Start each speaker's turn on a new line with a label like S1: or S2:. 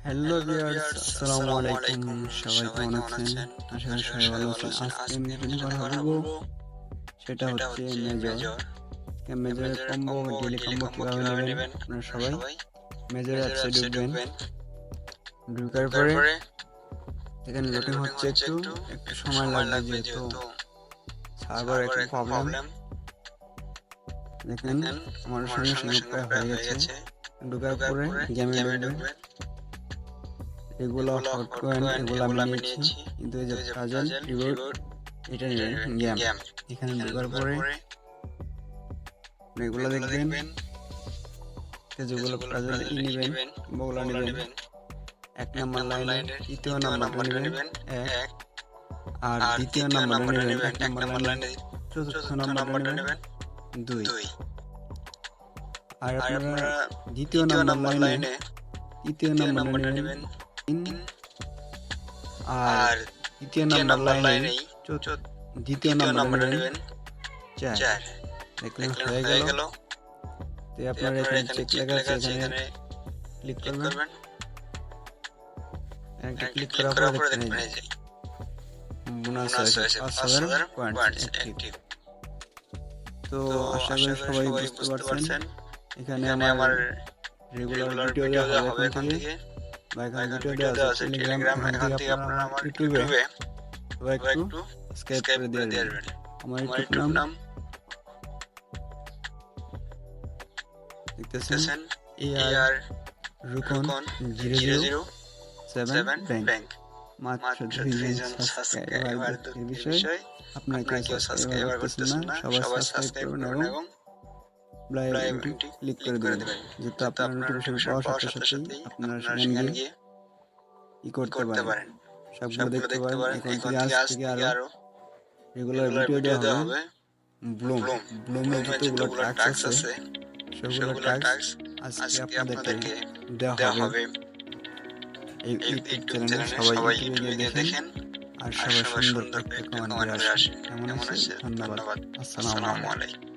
S1: Hello viewers, আসসালামু আলাইকুম। সবাই কেমন আছেন? আশা করি সবাই ভালো আছেন। আজকে আমি যেটা নিয়ে কথা বলবো সেটা হচ্ছে মেজর। মেজরের কম্বো ডেইলি কম্বো কিভাবে নেবেন আপনারা সবাই। মেজর অ্যাপসে ঢুকবেন, ঢুকার পরে এখানে লোডিং হচ্ছে, একটু একটু সময় লাগবে যেহেতু সার্ভার একটু প্রবলেম। দেখেন আমার সঙ্গে সঙ্গে প্রায় হয়ে গেছে। ঢুকার পরে গেমে ঢুকবেন। এগুলো হট কয়েন, এগুলো আমি নিয়েছি, কিন্তু এই যে পাজল রিওয়ার্ড এটা নেবেন গেম। এখানে ঢোকার পরে এগুলো দেখবেন, যেগুলো পাজল নেবেন ওগুলো নেবেন। 1 নাম্বার লাইনের তৃতীয় নাম্বারটা নেবেন 1, আর দ্বিতীয় নাম্বারটা নেবেন 1 নাম্বার লাইনের চতুর্থ নাম্বারটা নেবেন 2, আর আপনারা দ্বিতীয় নাম্বার লাইনে তৃতীয় নাম্বারটা নেবেন 3, আর তৃতীয় নাম্বার লাইনে দ্বিতীয় নাম্বার নেবেন 4। দেখলেন হয়ে গেল। তো আপনারা এখানে চেক লেখা আছে, এখানে ক্লিক করবেন। একটা ক্লিক করার পরে দেখবেন এই যে বোনাস আছে 5000 পয়েন্টস অ্যাক্টিভ। তো আশা করি সবাই বুঝতে পারছেন। এখানে আমার রেগুলার ভিডিও দেওয়া হবে এখান থেকে, বা এখানে ভিডিও দেওয়া আছে টেলিগ্রাম, এখান থেকে আপনারা আমার ইউটিউবে সবাই একটু সাবস্ক্রাইব করে দিয়ে দেবেন। আমার ইউটিউব নাম দেখতেছেন AR রুকন 007 ব্যাংক। মাত্র 2 জন সাবস্ক্রাইবার এর বিষয় আপনারা কেউ সাবস্ক্রাইব করতেছেন না, সবাই সাবস্ক্রাইব করবেন এবং বেল আইকনটি ক্লিক করে দেবেন, যাতে আপনার নোটিফিকেশন পাওয়ার সাথে সাথেই আপনারা সেখানে গিয়ে করতে পারেন, সবগুলো দেখতে পারেন। এখন থেকে আজ থেকে আরো রেগুলার ভিডিও দেওয়া হবে। ব্লুমে যতগুলো টাস্ক আছে সেগুলো টাস্ক আজকে আপনাদেরকে দেওয়া হবে এই ইউটিউব চ্যানেলে। সবাই ইউটিউবে গিয়ে দেখেন আর সবাই সুন্দর একটা কমেন্ট করে আসেন। কেমন আছে? ধন্যবাদ। আসসালামু আলাইকুম।